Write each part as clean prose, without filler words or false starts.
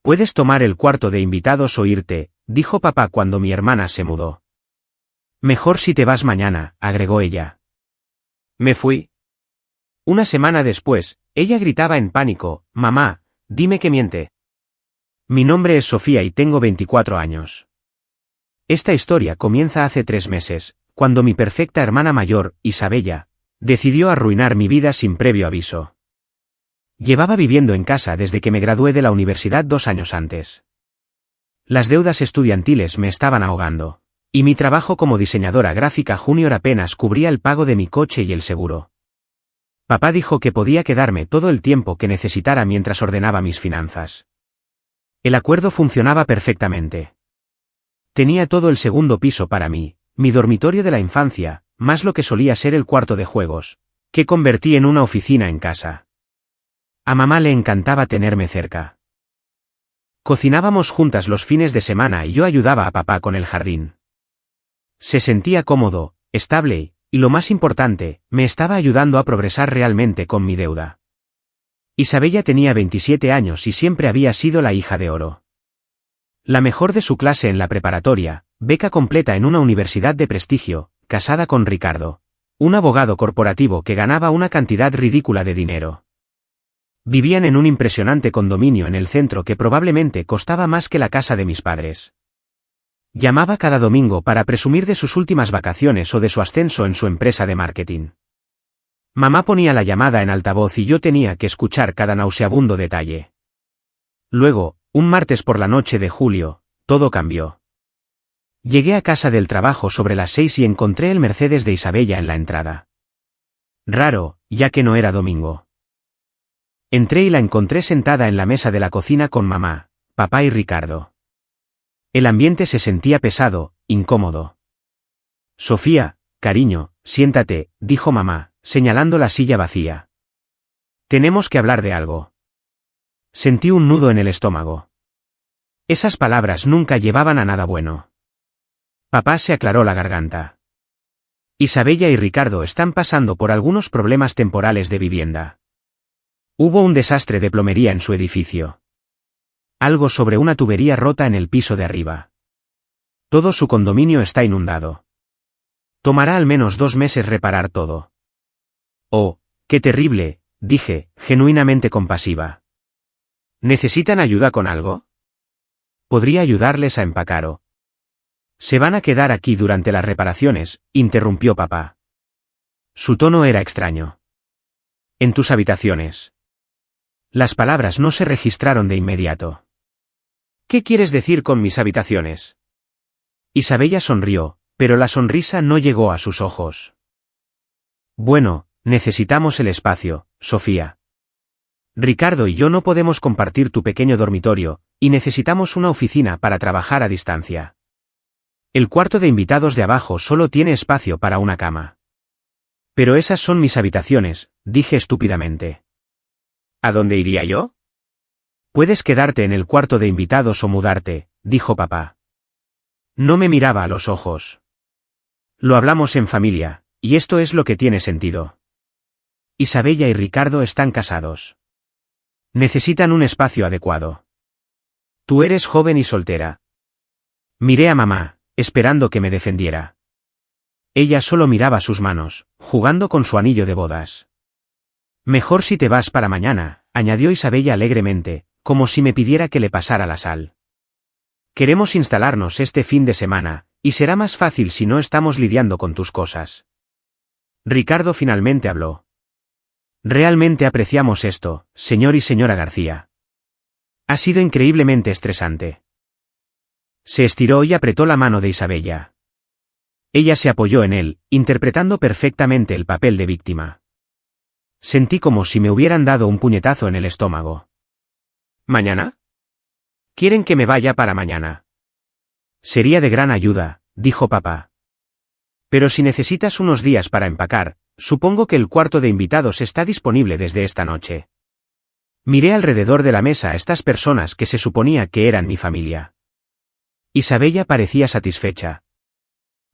Puedes tomar el cuarto de invitados o irte, dijo papá cuando mi hermana se mudó. Mejor si te vas mañana, agregó ella. Me fui. Una semana después, ella gritaba en pánico, mamá, dime que miente. Mi nombre es Sofía y tengo 24 años. Esta historia comienza hace 3 meses, cuando mi perfecta hermana mayor, Isabella, decidió arruinar mi vida sin previo aviso. Llevaba viviendo en casa desde que me gradué de la universidad 2 años antes. Las deudas estudiantiles me estaban ahogando, y mi trabajo como diseñadora gráfica junior apenas cubría el pago de mi coche y el seguro. Papá dijo que podía quedarme todo el tiempo que necesitara mientras ordenaba mis finanzas. El acuerdo funcionaba perfectamente. Tenía todo el segundo piso para mí, mi dormitorio de la infancia, más lo que solía ser el cuarto de juegos, que convertí en una oficina en casa. A mamá le encantaba tenerme cerca. Cocinábamos juntas los fines de semana y yo ayudaba a papá con el jardín. Se sentía cómodo, estable y, lo más importante, me estaba ayudando a progresar realmente con mi deuda. Isabella tenía 27 años y siempre había sido la hija de oro. La mejor de su clase en la preparatoria, beca completa en una universidad de prestigio, casada con Ricardo, un abogado corporativo que ganaba una cantidad ridícula de dinero. Vivían en un impresionante condominio en el centro que probablemente costaba más que la casa de mis padres. Llamaba cada domingo para presumir de sus últimas vacaciones o de su ascenso en su empresa de marketing. Mamá ponía la llamada en altavoz y yo tenía que escuchar cada nauseabundo detalle. Luego, un martes por la noche de julio, todo cambió. Llegué a casa del trabajo sobre las 6 y encontré el Mercedes de Isabella en la entrada. Raro, ya que no era domingo. Entré y la encontré sentada en la mesa de la cocina con mamá, papá y Ricardo. El ambiente se sentía pesado, incómodo. Sofía, cariño, siéntate, dijo mamá, señalando la silla vacía. Tenemos que hablar de algo. Sentí un nudo en el estómago. Esas palabras nunca llevaban a nada bueno. Papá se aclaró la garganta. Isabella y Ricardo están pasando por algunos problemas temporales de vivienda. Hubo un desastre de plomería en su edificio. Algo sobre una tubería rota en el piso de arriba. Todo su condominio está inundado. Tomará al menos 2 meses reparar todo. Oh, qué terrible, dije, genuinamente compasiva. ¿Necesitan ayuda con algo? Podría ayudarles a empacar o... Se van a quedar aquí durante las reparaciones, interrumpió papá. Su tono era extraño. En tus habitaciones. Las palabras no se registraron de inmediato. ¿Qué quieres decir con mis habitaciones? Isabella sonrió, pero la sonrisa no llegó a sus ojos. Bueno, necesitamos el espacio, Sofía. Ricardo y yo no podemos compartir tu pequeño dormitorio, y necesitamos una oficina para trabajar a distancia. El cuarto de invitados de abajo solo tiene espacio para una cama. Pero esas son mis habitaciones, dije estúpidamente. ¿A dónde iría yo? Puedes quedarte en el cuarto de invitados o mudarte, dijo papá. No me miraba a los ojos. Lo hablamos en familia, y esto es lo que tiene sentido. Isabella y Ricardo están casados. Necesitan un espacio adecuado. Tú eres joven y soltera. Miré a mamá, esperando que me defendiera. Ella solo miraba sus manos, jugando con su anillo de bodas. Mejor si te vas para mañana, añadió Isabella alegremente, como si me pidiera que le pasara la sal. Queremos instalarnos este fin de semana, y será más fácil si no estamos lidiando con tus cosas. Ricardo finalmente habló. Realmente apreciamos esto, señor y señora García. Ha sido increíblemente estresante. Se estiró y apretó la mano de Isabella. Ella se apoyó en él, interpretando perfectamente el papel de víctima. Sentí como si me hubieran dado un puñetazo en el estómago. ¿Mañana? ¿Quieren que me vaya para mañana? Sería de gran ayuda, dijo papá. Pero si necesitas unos días para empacar, supongo que el cuarto de invitados está disponible desde esta noche. Miré alrededor de la mesa a estas personas que se suponía que eran mi familia. Isabella parecía satisfecha.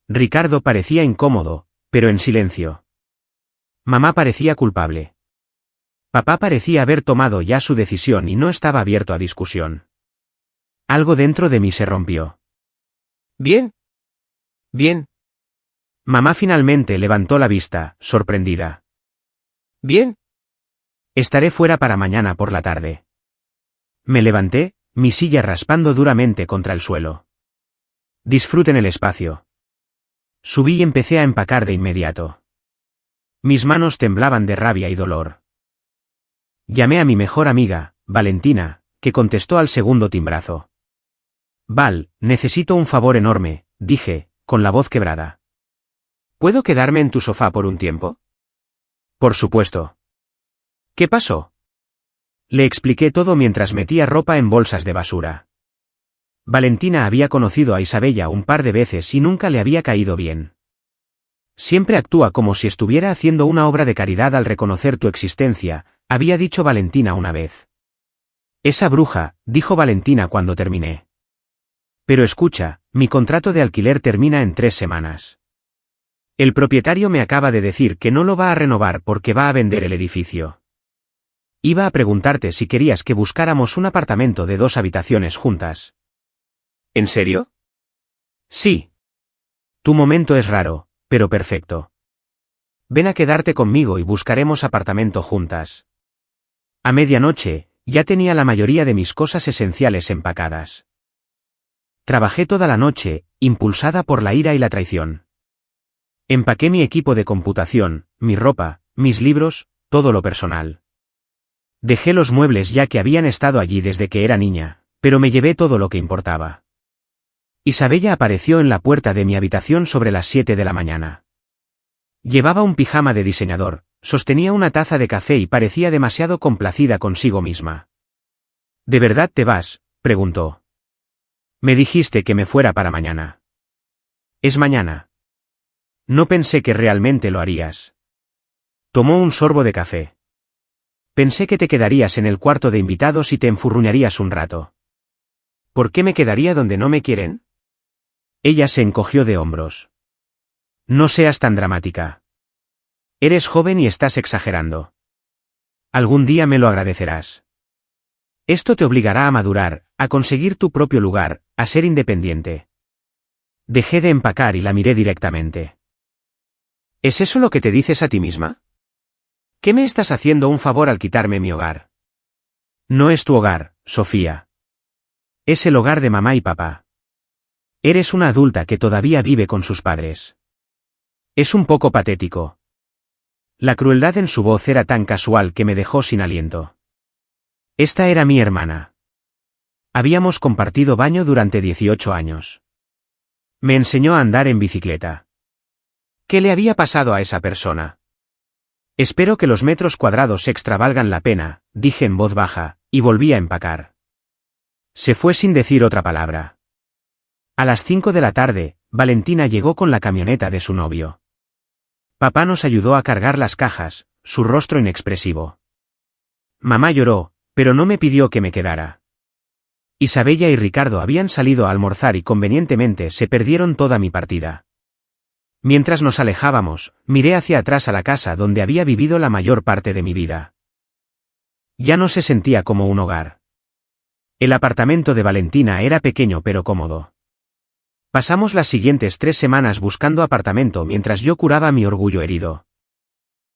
Ricardo parecía incómodo, pero en silencio. Mamá parecía culpable. Papá parecía haber tomado ya su decisión y no estaba abierto a discusión. Algo dentro de mí se rompió. Bien. Bien. Mamá finalmente levantó la vista, sorprendida. Bien. Estaré fuera para mañana por la tarde. Me levanté, mi silla raspando duramente contra el suelo. Disfruten el espacio. Subí y empecé a empacar de inmediato. Mis manos temblaban de rabia y dolor. Llamé a mi mejor amiga, Valentina, que contestó al segundo timbrazo. Val, necesito un favor enorme, dije, con la voz quebrada. ¿Puedo quedarme en tu sofá por un tiempo? Por supuesto. ¿Qué pasó? Le expliqué todo mientras metía ropa en bolsas de basura. Valentina había conocido a Isabella un par de veces y nunca le había caído bien. Siempre actúa como si estuviera haciendo una obra de caridad al reconocer tu existencia, había dicho Valentina una vez. Esa bruja, dijo Valentina cuando terminé. Pero escucha, mi contrato de alquiler termina en 3 semanas. El propietario me acaba de decir que no lo va a renovar porque va a vender el edificio. Iba a preguntarte si querías que buscáramos un apartamento de 2 habitaciones juntas. ¿En serio? Sí. Tu momento es raro, pero perfecto. Ven a quedarte conmigo y buscaremos apartamento juntas. A medianoche, ya tenía la mayoría de mis cosas esenciales empacadas. Trabajé toda la noche, impulsada por la ira y la traición. Empaqué mi equipo de computación, mi ropa, mis libros, todo lo personal. Dejé los muebles ya que habían estado allí desde que era niña, pero me llevé todo lo que importaba. Isabella apareció en la puerta de mi habitación sobre las 7 de la mañana. Llevaba un pijama de diseñador, sostenía una taza de café y parecía demasiado complacida consigo misma. ¿De verdad te vas?, preguntó. Me dijiste que me fuera para mañana. Es mañana. No pensé que realmente lo harías. Tomó un sorbo de café. Pensé que te quedarías en el cuarto de invitados y te enfurruñarías un rato. ¿Por qué me quedaría donde no me quieren? Ella se encogió de hombros. No seas tan dramática. Eres joven y estás exagerando. Algún día me lo agradecerás. Esto te obligará a madurar, a conseguir tu propio lugar, a ser independiente. Dejé de empacar y la miré directamente. ¿Es eso lo que te dices a ti misma? ¿Qué me estás haciendo un favor al quitarme mi hogar? No es tu hogar, Sofía. Es el hogar de mamá y papá. Eres una adulta que todavía vive con sus padres. Es un poco patético. La crueldad en su voz era tan casual que me dejó sin aliento. Esta era mi hermana. Habíamos compartido baño durante 18 años. Me enseñó a andar en bicicleta. ¿Qué le había pasado a esa persona? Espero que los metros cuadrados extra valgan la pena, dije en voz baja, y volví a empacar. Se fue sin decir otra palabra. A las 5 de la tarde, Valentina llegó con la camioneta de su novio. Papá nos ayudó a cargar las cajas, su rostro inexpresivo. Mamá lloró, pero no me pidió que me quedara. Isabella y Ricardo habían salido a almorzar y convenientemente se perdieron toda mi partida. Mientras nos alejábamos, miré hacia atrás a la casa donde había vivido la mayor parte de mi vida. Ya no se sentía como un hogar. El apartamento de Valentina era pequeño pero cómodo. Pasamos las siguientes 3 semanas buscando apartamento mientras yo curaba mi orgullo herido.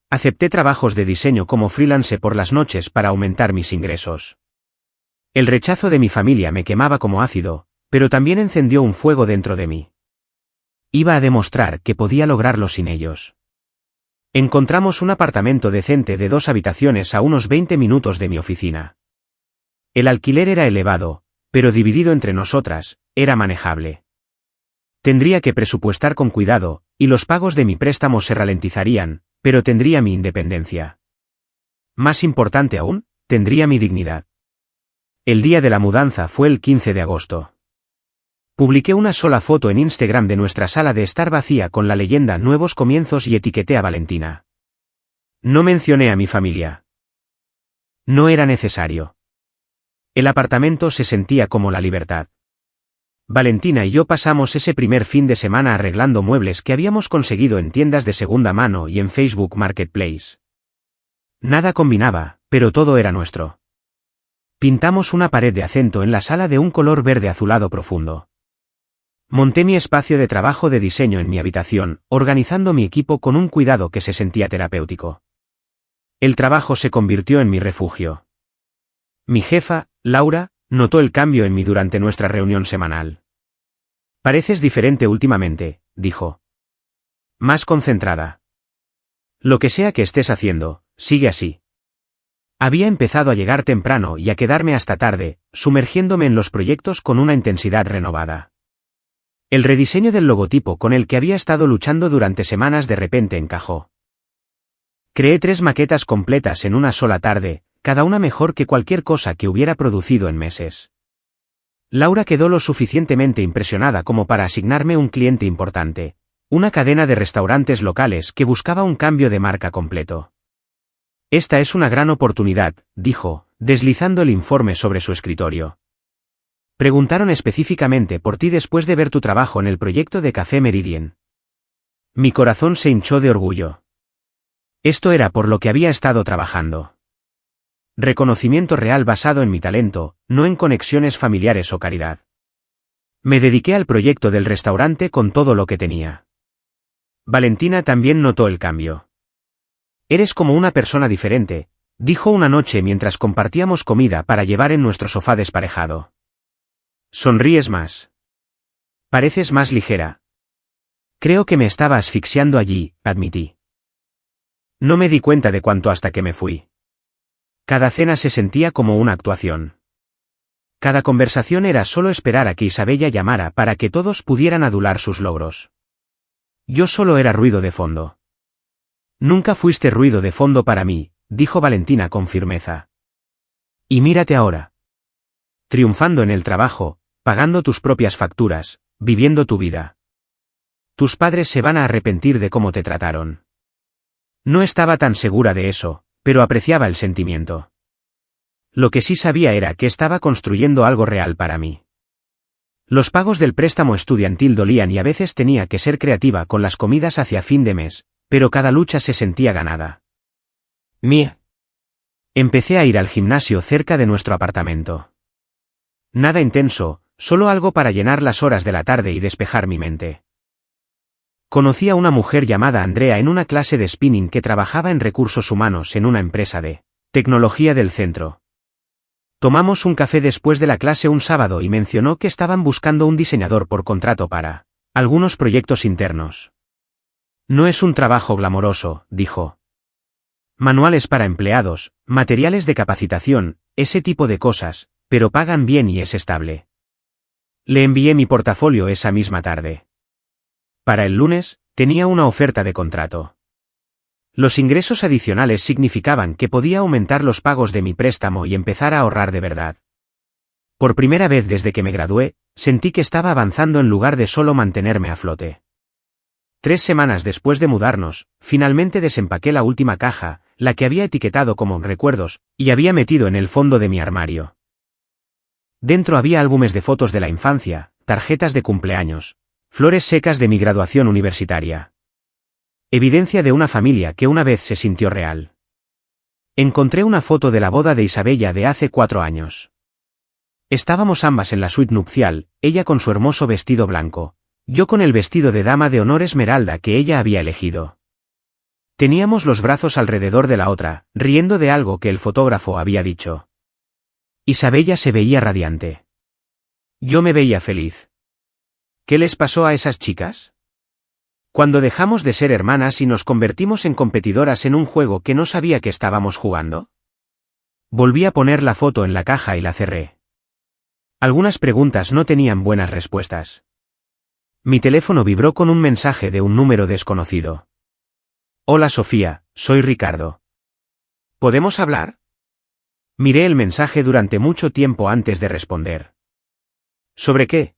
Acepté trabajos de diseño como freelance por las noches para aumentar mis ingresos. El rechazo de mi familia me quemaba como ácido, pero también encendió un fuego dentro de mí. Iba a demostrar que podía lograrlo sin ellos. Encontramos un apartamento decente de 2 habitaciones a unos 20 minutos de mi oficina. El alquiler era elevado, pero dividido entre nosotras, era manejable. Tendría que presupuestar con cuidado, y los pagos de mi préstamo se ralentizarían, pero tendría mi independencia. Más importante aún, tendría mi dignidad. El día de la mudanza fue el 15 de agosto. Publiqué una sola foto en Instagram de nuestra sala de estar vacía con la leyenda Nuevos Comienzos y etiqueté a Valentina. No mencioné a mi familia. No era necesario. El apartamento se sentía como la libertad. Valentina y yo pasamos ese primer fin de semana arreglando muebles que habíamos conseguido en tiendas de segunda mano y en Facebook Marketplace. Nada combinaba, pero todo era nuestro. Pintamos una pared de acento en la sala de un color verde azulado profundo. Monté mi espacio de trabajo de diseño en mi habitación, organizando mi equipo con un cuidado que se sentía terapéutico. El trabajo se convirtió en mi refugio. Mi jefa, Laura, notó el cambio en mí durante nuestra reunión semanal. «Pareces diferente últimamente», dijo. «Más concentrada. Lo que sea que estés haciendo, sigue así». Había empezado a llegar temprano y a quedarme hasta tarde, sumergiéndome en los proyectos con una intensidad renovada. El rediseño del logotipo con el que había estado luchando durante semanas de repente encajó. Creé 3 maquetas completas en una sola tarde, cada una mejor que cualquier cosa que hubiera producido en meses. Laura quedó lo suficientemente impresionada como para asignarme un cliente importante, una cadena de restaurantes locales que buscaba un cambio de marca completo. «Esta es una gran oportunidad», dijo, deslizando el informe sobre su escritorio. «Preguntaron específicamente por ti después de ver tu trabajo en el proyecto de Café Meridien». Mi corazón se hinchó de orgullo. Esto era por lo que había estado trabajando. Reconocimiento real basado en mi talento, no en conexiones familiares o caridad. Me dediqué al proyecto del restaurante con todo lo que tenía. Valentina también notó el cambio. «Eres como una persona diferente», dijo una noche mientras compartíamos comida para llevar en nuestro sofá desparejado. «Sonríes más. Pareces más ligera». «Creo que me estaba asfixiando allí», admití. No me di cuenta de cuánto hasta que me fui. Cada cena se sentía como una actuación. Cada conversación era solo esperar a que Isabella llamara para que todos pudieran adular sus logros. Yo solo era ruido de fondo. «Nunca fuiste ruido de fondo para mí», dijo Valentina con firmeza. «Y mírate ahora. Triunfando en el trabajo, pagando tus propias facturas, viviendo tu vida. Tus padres se van a arrepentir de cómo te trataron». No estaba tan segura de eso, pero apreciaba el sentimiento. Lo que sí sabía era que estaba construyendo algo real para mí. Los pagos del préstamo estudiantil dolían y a veces tenía que ser creativa con las comidas hacia fin de mes, pero cada lucha se sentía ganada. Empecé a ir al gimnasio cerca de nuestro apartamento. Nada intenso, solo algo para llenar las horas de la tarde y despejar mi mente. Conocí a una mujer llamada Andrea en una clase de spinning que trabajaba en recursos humanos en una empresa de tecnología del centro. Tomamos un café después de la clase un sábado y mencionó que estaban buscando un diseñador por contrato para algunos proyectos internos. «No es un trabajo glamoroso», dijo. «Manuales para empleados, materiales de capacitación, ese tipo de cosas, pero pagan bien y es estable». Le envié mi portafolio esa misma tarde. Para el lunes, tenía una oferta de contrato. Los ingresos adicionales significaban que podía aumentar los pagos de mi préstamo y empezar a ahorrar de verdad. Por primera vez desde que me gradué, sentí que estaba avanzando en lugar de solo mantenerme a flote. 3 semanas después de mudarnos, finalmente desempaqué la última caja, la que había etiquetado como recuerdos, y había metido en el fondo de mi armario. Dentro había álbumes de fotos de la infancia, tarjetas de cumpleaños, flores secas de mi graduación universitaria. Evidencia de una familia que una vez se sintió real. Encontré una foto de la boda de Isabella de hace 4 años. Estábamos ambas en la suite nupcial, ella con su hermoso vestido blanco, yo con el vestido de dama de honor esmeralda que ella había elegido. Teníamos los brazos alrededor de la otra, riendo de algo que el fotógrafo había dicho. Isabella se veía radiante. Yo me veía feliz. ¿Qué les pasó a esas chicas? Cuando dejamos de ser hermanas y nos convertimos en competidoras en un juego que no sabía que estábamos jugando. Volví a poner la foto en la caja y la cerré. Algunas preguntas no tenían buenas respuestas. Mi teléfono vibró con un mensaje de un número desconocido. «Hola Sofía, soy Ricardo. ¿Podemos hablar?» Miré el mensaje durante mucho tiempo antes de responder. ¿Sobre qué?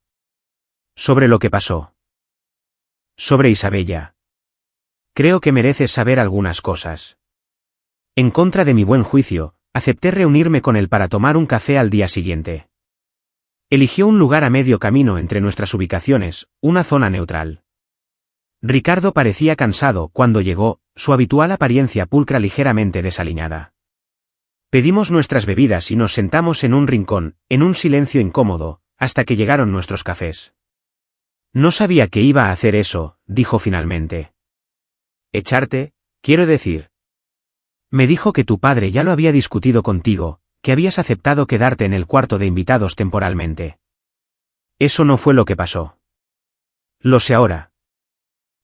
Sobre lo que pasó. Sobre Isabella. Creo que mereces saber algunas cosas. En contra de mi buen juicio, acepté reunirme con él para tomar un café al día siguiente. Eligió un lugar a medio camino entre nuestras ubicaciones, una zona neutral. Ricardo parecía cansado cuando llegó, su habitual apariencia pulcra ligeramente desaliñada. Pedimos nuestras bebidas y nos sentamos en un rincón, en un silencio incómodo, hasta que llegaron nuestros cafés. No sabía que iba a hacer eso, dijo finalmente. ¿Echarte? Quiero decir. Me dijo que tu padre ya lo había discutido contigo, que habías aceptado quedarte en el cuarto de invitados temporalmente. Eso no fue lo que pasó. Lo sé ahora.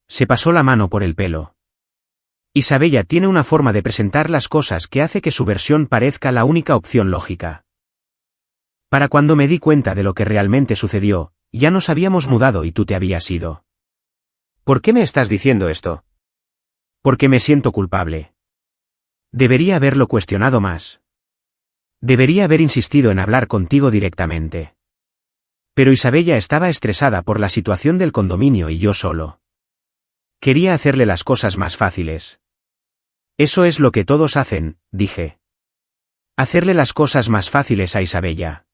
Se pasó la mano por el pelo. Isabella tiene una forma de presentar las cosas que hace que su versión parezca la única opción lógica. Para cuando me di cuenta de lo que realmente sucedió, ya nos habíamos mudado y tú te habías ido. ¿Por qué me estás diciendo esto? Porque me siento culpable. Debería haberlo cuestionado más. Debería haber insistido en hablar contigo directamente. Pero Isabella estaba estresada por la situación del condominio y yo solo. Quería hacerle las cosas más fáciles. Eso es lo que todos hacen, dije. Hacerle las cosas más fáciles a Isabella.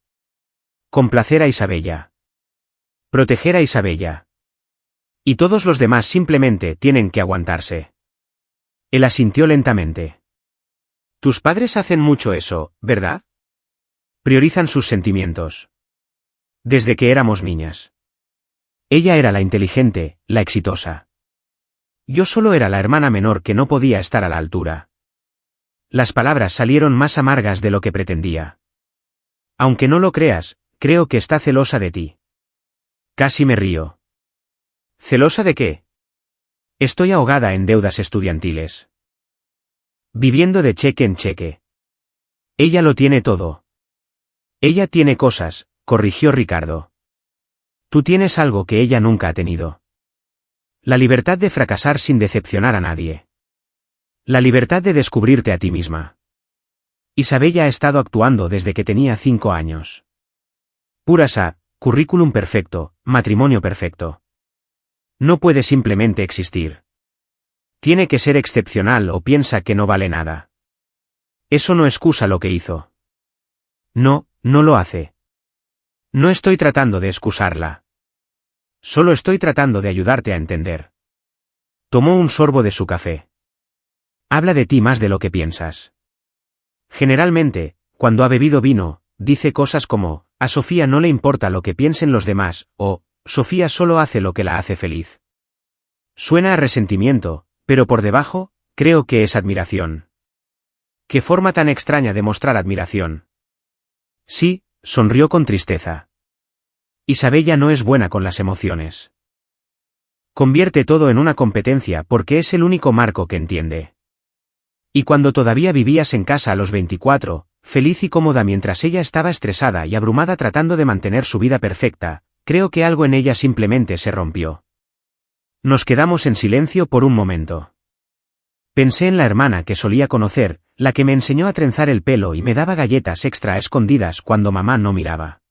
Complacer a Isabella. Proteger a Isabella. Y todos los demás simplemente tienen que aguantarse. Él asintió lentamente. Tus padres hacen mucho eso, ¿verdad? Priorizan sus sentimientos. Desde que éramos niñas. Ella era la inteligente, la exitosa. Yo solo era la hermana menor que no podía estar a la altura. Las palabras salieron más amargas de lo que pretendía. Aunque no lo creas, creo que está celosa de ti. Casi me río. ¿Celosa de qué? Estoy ahogada en deudas estudiantiles. Viviendo de cheque en cheque. Ella lo tiene todo. Ella tiene cosas, corrigió Ricardo. Tú tienes algo que ella nunca ha tenido. La libertad de fracasar sin decepcionar a nadie. La libertad de descubrirte a ti misma. Isabella ha estado actuando desde que tenía 5 años. Purasa, currículum perfecto, matrimonio perfecto. No puede simplemente existir. Tiene que ser excepcional o piensa que no vale nada. Eso no excusa lo que hizo. No, no lo hace. No estoy tratando de excusarla. Solo estoy tratando de ayudarte a entender. Tomó un sorbo de su café. Habla de ti más de lo que piensas. Generalmente, cuando ha bebido vino, dice cosas como, a Sofía no le importa lo que piensen los demás, o, Sofía solo hace lo que la hace feliz. Suena a resentimiento, pero por debajo, creo que es admiración. ¿Qué forma tan extraña de mostrar admiración? Sí, sonrió con tristeza. Isabella no es buena con las emociones. Convierte todo en una competencia porque es el único marco que entiende. Y cuando todavía vivías en casa a los 24, feliz y cómoda mientras ella estaba estresada y abrumada tratando de mantener su vida perfecta, creo que algo en ella simplemente se rompió. Nos quedamos en silencio por un momento. Pensé en la hermana que solía conocer, la que me enseñó a trenzar el pelo y me daba galletas extra a escondidas cuando mamá no miraba.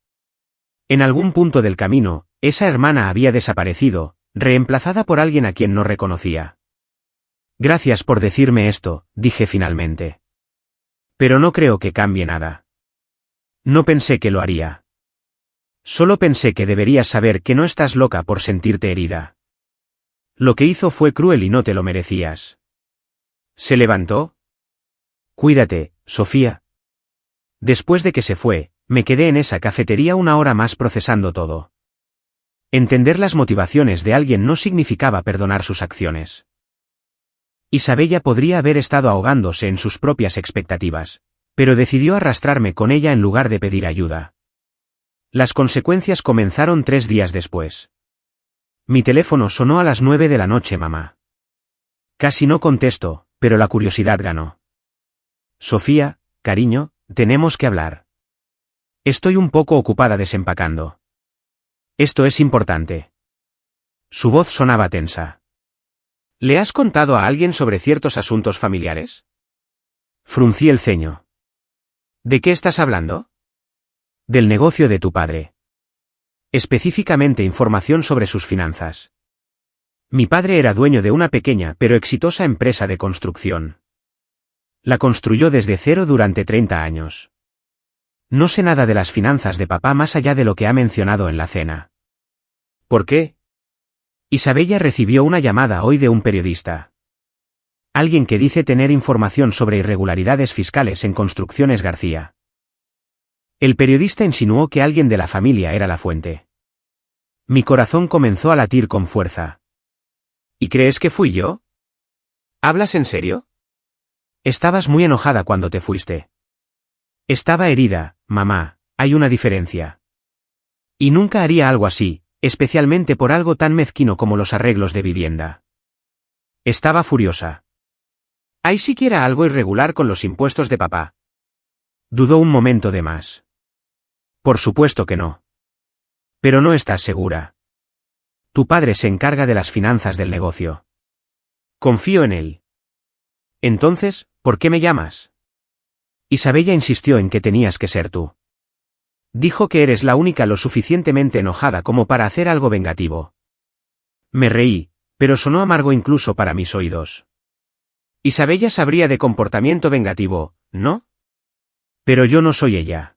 En algún punto del camino, esa hermana había desaparecido, reemplazada por alguien a quien no reconocía. Gracias por decirme esto, dije finalmente. Pero no creo que cambie nada. No pensé que lo haría. Solo pensé que deberías saber que no estás loca por sentirte herida. Lo que hizo fue cruel y no te lo merecías. ¿Se levantó? Cuídate, Sofía. Después de que se fue, me quedé en esa cafetería una hora más procesando todo. Entender las motivaciones de alguien no significaba perdonar sus acciones. Isabella podría haber estado ahogándose en sus propias expectativas, pero decidió arrastrarme con ella en lugar de pedir ayuda. Las consecuencias comenzaron 3 días después. Mi teléfono sonó a las 9 de la noche, mamá. Casi no contesto, pero la curiosidad ganó. Sofía, cariño, tenemos que hablar. Estoy un poco ocupada desempacando. Esto es importante. Su voz sonaba tensa. ¿Le has contado a alguien sobre ciertos asuntos familiares? Fruncí el ceño. ¿De qué estás hablando? Del negocio de tu padre. Específicamente información sobre sus finanzas. Mi padre era dueño de una pequeña pero exitosa empresa de construcción. La construyó desde cero durante 30 años. No sé nada de las finanzas de papá más allá de lo que ha mencionado en la cena. ¿Por qué? Isabella recibió una llamada hoy de un periodista. Alguien que dice tener información sobre irregularidades fiscales en Construcciones García. El periodista insinuó que alguien de la familia era la fuente. Mi corazón comenzó a latir con fuerza. ¿Y crees que fui yo? ¿Hablas en serio? Estabas muy enojada cuando te fuiste. Estaba herida, mamá, hay una diferencia. Y nunca haría algo así, especialmente por algo tan mezquino como los arreglos de vivienda. Estaba furiosa. ¿Hay siquiera algo irregular con los impuestos de papá? Dudó un momento de más. Por supuesto que no. Pero no estás segura. Tu padre se encarga de las finanzas del negocio. Confío en él. Entonces, ¿por qué me llamas? Isabella insistió en que tenías que ser tú. Dijo que eres la única lo suficientemente enojada como para hacer algo vengativo. Me reí, pero sonó amargo incluso para mis oídos. Isabella sabría de comportamiento vengativo, ¿no? Pero yo no soy ella.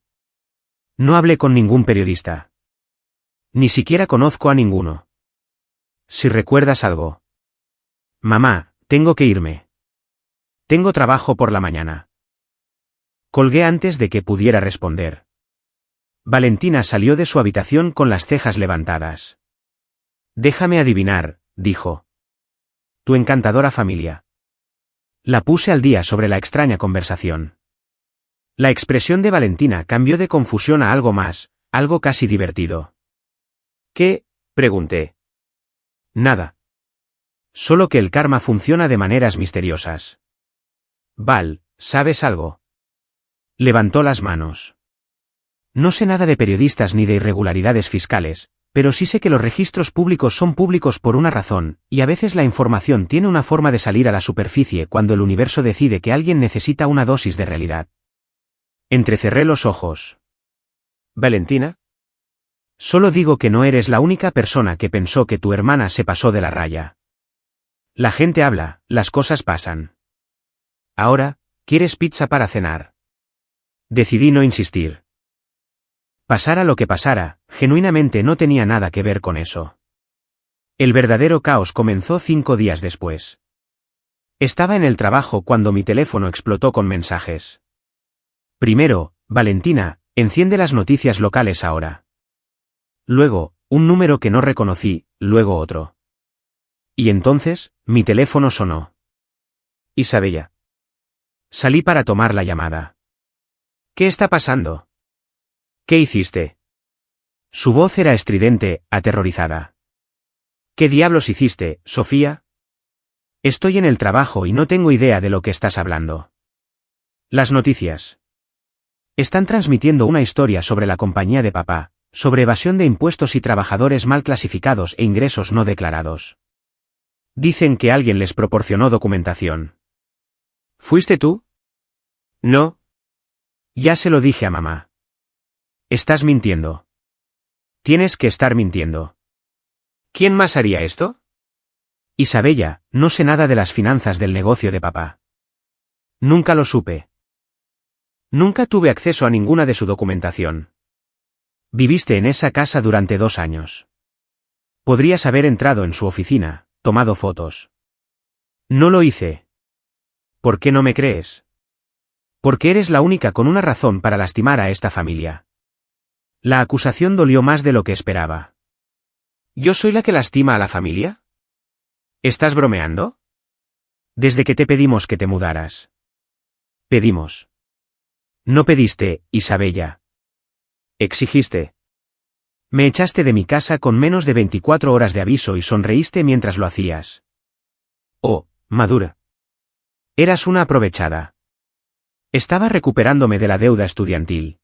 No hablé con ningún periodista. Ni siquiera conozco a ninguno. Si recuerdas algo. Mamá, tengo que irme. Tengo trabajo por la mañana. Colgué antes de que pudiera responder. Valentina salió de su habitación con las cejas levantadas. Déjame adivinar, dijo. Tu encantadora familia. La puse al día sobre la extraña conversación. La expresión de Valentina cambió de confusión a algo más, algo casi divertido. ¿Qué? Pregunté. Nada. Solo que el karma funciona de maneras misteriosas. Val, ¿sabes algo? Levantó las manos. No sé nada de periodistas ni de irregularidades fiscales, pero sí sé que los registros públicos son públicos por una razón, y a veces la información tiene una forma de salir a la superficie cuando el universo decide que alguien necesita una dosis de realidad. Entrecerré los ojos. ¿Valentina? Solo digo que no eres la única persona que pensó que tu hermana se pasó de la raya. La gente habla, las cosas pasan. Ahora, ¿quieres pizza para cenar? Decidí no insistir. Pasara lo que pasara, genuinamente no tenía nada que ver con eso. El verdadero caos comenzó 5 días después. Estaba en el trabajo cuando mi teléfono explotó con mensajes. Primero, Valentina, enciende las noticias locales ahora. Luego, un número que no reconocí, luego otro. Y entonces, mi teléfono sonó. Isabella. Salí para tomar la llamada. ¿Qué está pasando? ¿Qué hiciste? Su voz era estridente, aterrorizada. ¿Qué diablos hiciste, Sofía? Estoy en el trabajo y no tengo idea de lo que estás hablando. Las noticias. Están transmitiendo una historia sobre la compañía de papá, sobre evasión de impuestos y trabajadores mal clasificados e ingresos no declarados. Dicen que alguien les proporcionó documentación. ¿Fuiste tú? No. Ya se lo dije a mamá. Estás mintiendo. Tienes que estar mintiendo. ¿Quién más haría esto? Isabella, no sé nada de las finanzas del negocio de papá. Nunca lo supe. Nunca tuve acceso a ninguna de su documentación. Viviste en esa casa durante 2 años. Podrías haber entrado en su oficina, tomado fotos. No lo hice. ¿Por qué no me crees? Porque eres la única con una razón para lastimar a esta familia. La acusación dolió más de lo que esperaba. ¿Yo soy la que lastima a la familia? ¿Estás bromeando? Desde que te pedimos que te mudaras. Pedimos. No pediste, Isabella. Exigiste. Me echaste de mi casa con menos de 24 horas de aviso y sonreíste mientras lo hacías. Oh, madura. Eras una aprovechada. Estaba recuperándome de la deuda estudiantil.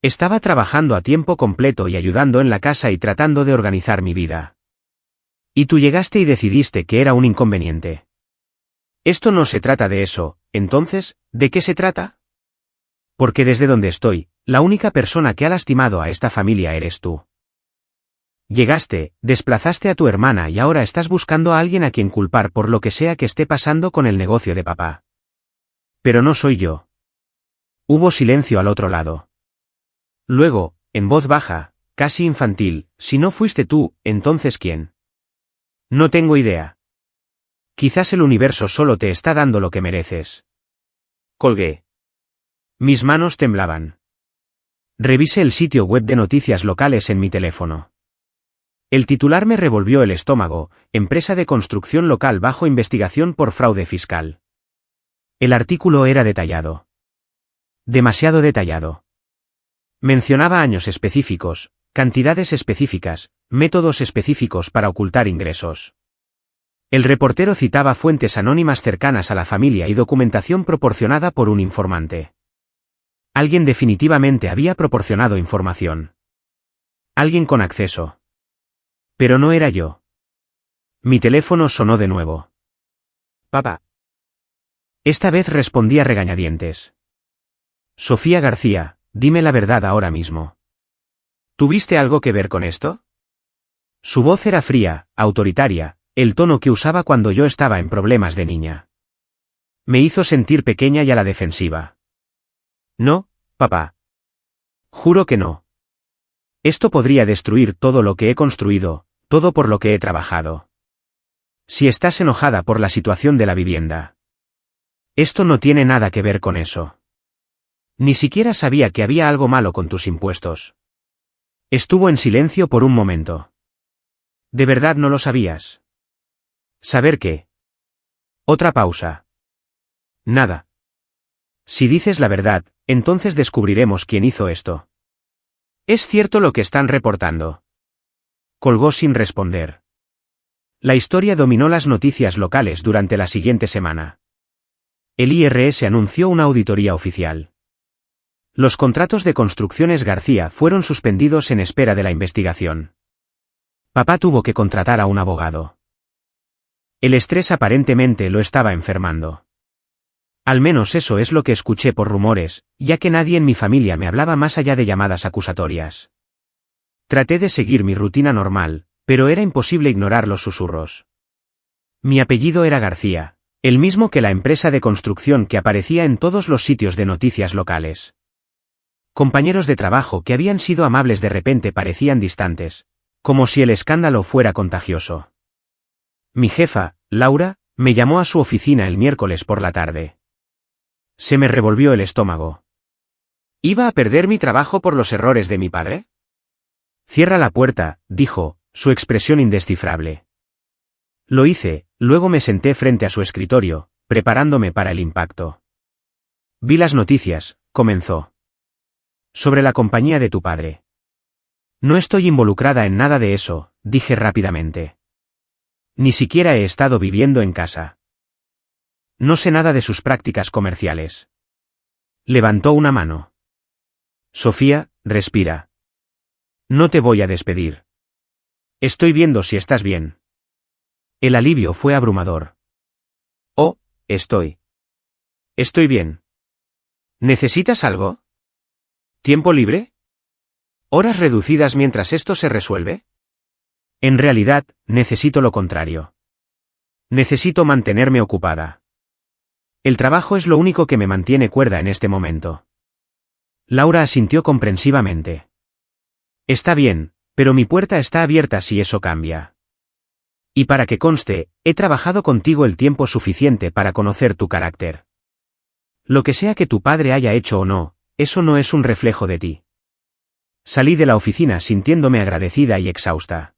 Estaba trabajando a tiempo completo y ayudando en la casa y tratando de organizar mi vida. Y tú llegaste y decidiste que era un inconveniente. Esto no se trata de eso, entonces, ¿de qué se trata? Porque desde donde estoy, la única persona que ha lastimado a esta familia eres tú. Llegaste, desplazaste a tu hermana y ahora estás buscando a alguien a quien culpar por lo que sea que esté pasando con el negocio de papá. Pero no soy yo. Hubo silencio al otro lado. Luego, en voz baja, casi infantil, si no fuiste tú, entonces ¿quién? No tengo idea. Quizás el universo solo te está dando lo que mereces. Colgué. Mis manos temblaban. Revisé el sitio web de noticias locales en mi teléfono. El titular me revolvió el estómago: empresa de construcción local bajo investigación por fraude fiscal. El artículo era detallado. Demasiado detallado. Mencionaba años específicos, cantidades específicas, métodos específicos para ocultar ingresos. El reportero citaba fuentes anónimas cercanas a la familia y documentación proporcionada por un informante. Alguien definitivamente había proporcionado información. Alguien con acceso. Pero no era yo. Mi teléfono sonó de nuevo. Papá. Esta vez respondí a regañadientes. Sofía García, dime la verdad ahora mismo. ¿Tuviste algo que ver con esto? Su voz era fría, autoritaria, el tono que usaba cuando yo estaba en problemas de niña. Me hizo sentir pequeña y a la defensiva. No, papá. Juro que no. Esto podría destruir todo lo que he construido, todo por lo que he trabajado. Si estás enojada por la situación de la vivienda. Esto no tiene nada que ver con eso. Ni siquiera sabía que había algo malo con tus impuestos. Estuvo en silencio por un momento. ¿De verdad no lo sabías? ¿Saber qué? Otra pausa. Nada. Si dices la verdad, entonces descubriremos quién hizo esto. ¿Es cierto lo que están reportando? Colgó sin responder. La historia dominó las noticias locales durante la siguiente semana. El IRS anunció una auditoría oficial. Los contratos de Construcciones García fueron suspendidos en espera de la investigación. Papá tuvo que contratar a un abogado. El estrés aparentemente lo estaba enfermando. Al menos eso es lo que escuché por rumores, ya que nadie en mi familia me hablaba más allá de llamadas acusatorias. Traté de seguir mi rutina normal, pero era imposible ignorar los susurros. Mi apellido era García, el mismo que la empresa de construcción que aparecía en todos los sitios de noticias locales. Compañeros de trabajo que habían sido amables de repente parecían distantes, como si el escándalo fuera contagioso. Mi jefa, Laura, me llamó a su oficina el miércoles por la tarde. Se me revolvió el estómago. ¿Iba a perder mi trabajo por los errores de mi padre? Cierra la puerta, dijo, su expresión indescifrable. Lo hice, luego me senté frente a su escritorio, preparándome para el impacto. Vi las noticias, comenzó. Sobre la compañía de tu padre. No estoy involucrada en nada de eso, dije rápidamente. Ni siquiera he estado viviendo en casa. No sé nada de sus prácticas comerciales. Levantó una mano. Sofía, respira. No te voy a despedir. Estoy viendo si estás bien. El alivio fue abrumador. Oh, estoy. Estoy bien. ¿Necesitas algo? ¿Tiempo libre? ¿Horas reducidas mientras esto se resuelve? En realidad, necesito lo contrario. Necesito mantenerme ocupada. El trabajo es lo único que me mantiene cuerda en este momento. Laura asintió comprensivamente. Está bien, pero mi puerta está abierta si eso cambia. Y para que conste, he trabajado contigo el tiempo suficiente para conocer tu carácter. Lo que sea que tu padre haya hecho o no, eso no es un reflejo de ti. Salí de la oficina sintiéndome agradecida y exhausta.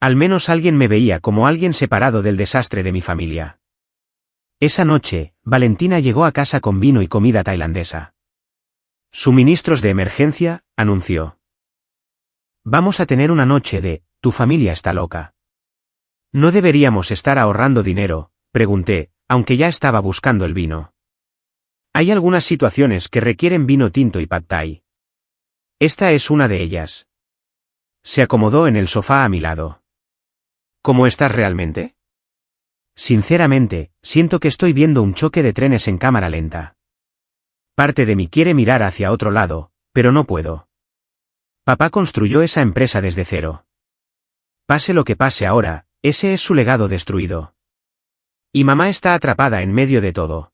Al menos alguien me veía como alguien separado del desastre de mi familia. Esa noche, Valentina llegó a casa con vino y comida tailandesa. Suministros de emergencia, anunció. Vamos a tener una noche de, tu familia está loca. ¿No deberíamos estar ahorrando dinero?, pregunté, aunque ya estaba buscando el vino. Hay algunas situaciones que requieren vino tinto y pad thai. Esta es una de ellas. Se acomodó en el sofá a mi lado. ¿Cómo estás realmente? Sinceramente, siento que estoy viendo un choque de trenes en cámara lenta. Parte de mí quiere mirar hacia otro lado, pero no puedo. Papá construyó esa empresa desde cero. Pase lo que pase ahora, ese es su legado destruido. Y mamá está atrapada en medio de todo.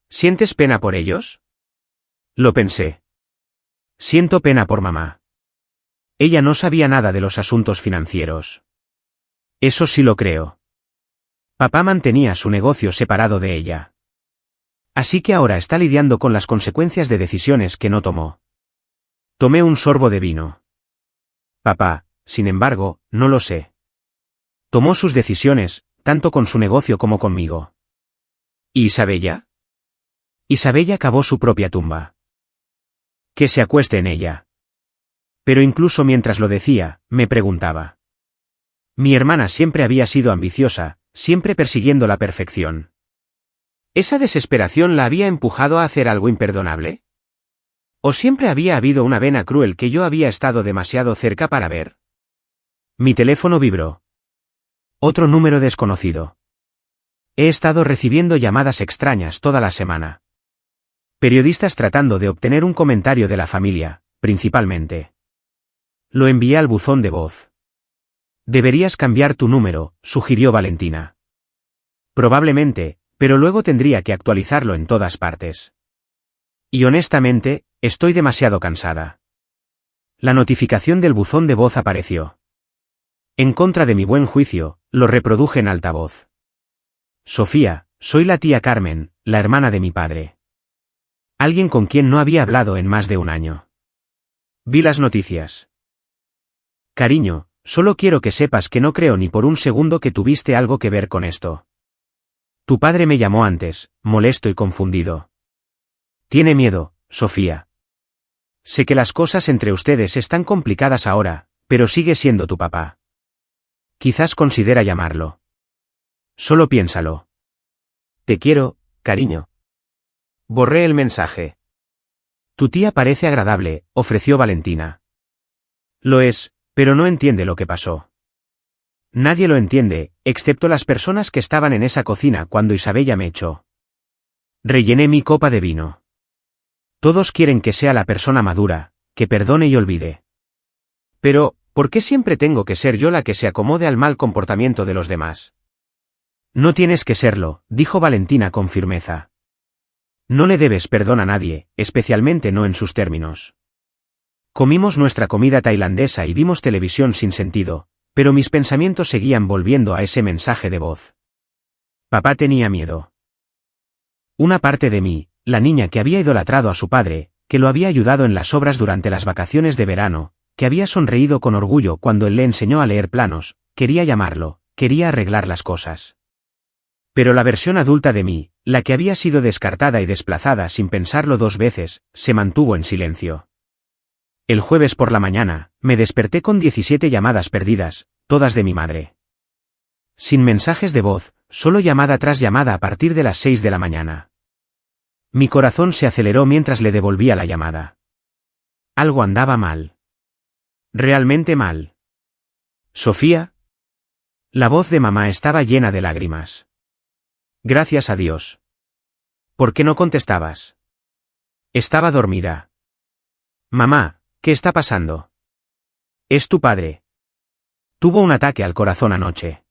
¿Sientes pena por ellos? Lo pensé. Siento pena por mamá. Ella no sabía nada de los asuntos financieros. Eso sí lo creo. Papá mantenía su negocio separado de ella. Así que ahora está lidiando con las consecuencias de decisiones que no tomó. Tomé un sorbo de vino. Papá, sin embargo, no lo sé. Tomó sus decisiones, tanto con su negocio como conmigo. ¿Y Isabella? Isabella cavó su propia tumba. Que se acueste en ella. Pero incluso mientras lo decía, me preguntaba. Mi hermana siempre había sido ambiciosa, siempre persiguiendo la perfección. ¿Esa desesperación la había empujado a hacer algo imperdonable? ¿O siempre había habido una vena cruel que yo había estado demasiado cerca para ver? Mi teléfono vibró. Otro número desconocido. He estado recibiendo llamadas extrañas toda la semana. Periodistas tratando de obtener un comentario de la familia, principalmente. Lo envié al buzón de voz. Deberías cambiar tu número, sugirió Valentina. Probablemente, pero luego tendría que actualizarlo en todas partes. Y honestamente, estoy demasiado cansada. La notificación del buzón de voz apareció. En contra de mi buen juicio, lo reproduje en altavoz. Sofía, soy la tía Carmen, la hermana de mi padre. Alguien con quien no había hablado en más de un año. Vi las noticias. Cariño, solo quiero que sepas que no creo ni por un segundo que tuviste algo que ver con esto. Tu padre me llamó antes, molesto y confundido. Tiene miedo, Sofía. Sé que las cosas entre ustedes están complicadas ahora, pero sigue siendo tu papá. Quizás considera llamarlo. Solo piénsalo. Te quiero, cariño. Borré el mensaje. Tu tía parece agradable, ofreció Valentina. Lo es, pero no entiende lo que pasó. Nadie lo entiende, excepto las personas que estaban en esa cocina cuando Isabella me echó. Rellené mi copa de vino. Todos quieren que sea la persona madura, que perdone y olvide. Pero, ¿por qué siempre tengo que ser yo la que se acomode al mal comportamiento de los demás? No tienes que serlo, dijo Valentina con firmeza. No le debes perdón a nadie, especialmente no en sus términos. Comimos nuestra comida tailandesa y vimos televisión sin sentido, pero mis pensamientos seguían volviendo a ese mensaje de voz. Papá tenía miedo. Una parte de mí, la niña que había idolatrado a su padre, que lo había ayudado en las obras durante las vacaciones de verano, que había sonreído con orgullo cuando él le enseñó a leer planos, quería llamarlo, quería arreglar las cosas. Pero la versión adulta de mí, la que había sido descartada y desplazada sin pensarlo dos veces, se mantuvo en silencio. El jueves por la mañana, me desperté con 17 llamadas perdidas, todas de mi madre. Sin mensajes de voz, solo llamada tras llamada a partir de las 6 de la mañana. Mi corazón se aceleró mientras le devolvía la llamada. Algo andaba mal. Realmente mal. ¿Sofía? La voz de mamá estaba llena de lágrimas. Gracias a Dios. ¿Por qué no contestabas? Estaba dormida. Mamá, ¿qué está pasando? Es tu padre. Tuvo un ataque al corazón anoche.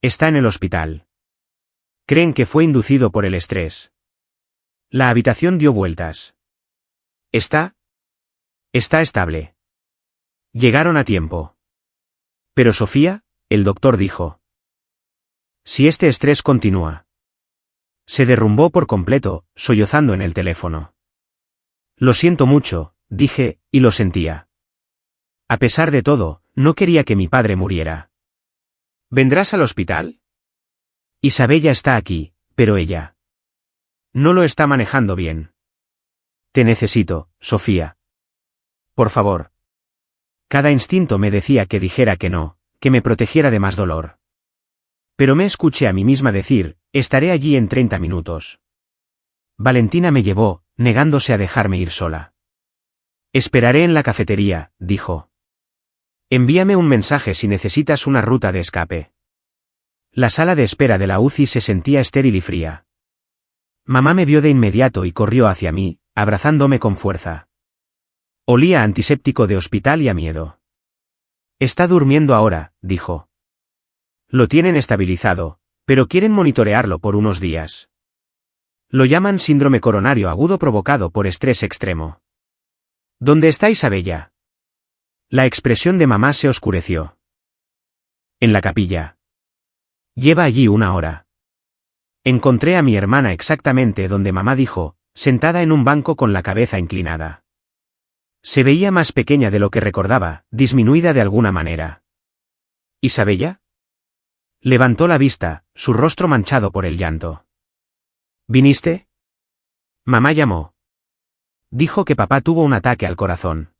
Está en el hospital. Creen que fue inducido por el estrés. La habitación dio vueltas. Está estable. Llegaron a tiempo. Pero Sofía, el doctor dijo. Si este estrés continúa. Se derrumbó por completo, sollozando en el teléfono. Lo siento mucho, dije, y lo sentía. A pesar de todo, no quería que mi padre muriera. ¿Vendrás al hospital? Isabella está aquí, pero ella no lo está manejando bien. Te necesito, Sofía. Por favor. Cada instinto me decía que dijera que no, que me protegiera de más dolor. Pero me escuché a mí misma decir, estaré allí en 30 minutos. Valentina me llevó, negándose a dejarme ir sola. Esperaré en la cafetería, dijo. Envíame un mensaje si necesitas una ruta de escape. La sala de espera de la UCI se sentía estéril y fría. Mamá me vio de inmediato y corrió hacia mí, abrazándome con fuerza. Olía a antiséptico de hospital y a miedo. Está durmiendo ahora, dijo. Lo tienen estabilizado, pero quieren monitorearlo por unos días. Lo llaman síndrome coronario agudo provocado por estrés extremo. ¿Dónde está Isabella? La expresión de mamá se oscureció. En la capilla. Lleva allí 1 hora. Encontré a mi hermana exactamente donde mamá dijo, sentada en un banco con la cabeza inclinada. Se veía más pequeña de lo que recordaba, disminuida de alguna manera. ¿Isabella? Levantó la vista, su rostro manchado por el llanto. ¿Viniste? Mamá llamó. Dijo que papá tuvo un ataque al corazón.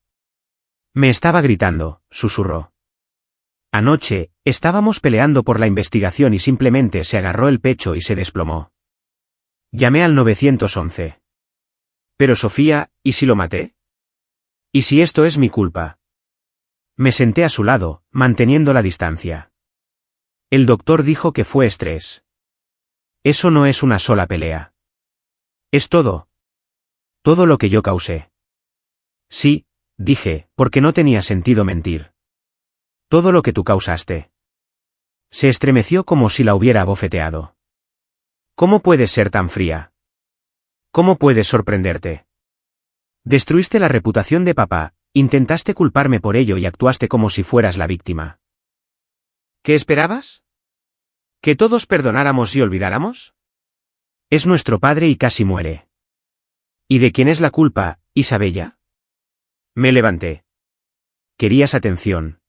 Me estaba gritando, susurró. Anoche, estábamos peleando por la investigación y simplemente se agarró el pecho y se desplomó. Llamé al 911. Pero Sofía, ¿y si lo maté? ¿Y si esto es mi culpa? Me senté a su lado, manteniendo la distancia. El doctor dijo que fue estrés. Eso no es una sola pelea. Es todo. Todo lo que yo causé. Sí, dije, porque no tenía sentido mentir. Todo lo que tú causaste. Se estremeció como si la hubiera abofeteado. ¿Cómo puedes ser tan fría? ¿Cómo puedes sorprenderte? Destruiste la reputación de papá, intentaste culparme por ello y actuaste como si fueras la víctima. ¿Qué esperabas? ¿Que todos perdonáramos y olvidáramos? Es nuestro padre y casi muere. ¿Y de quién es la culpa, Isabella? Me levanté. Querías atención.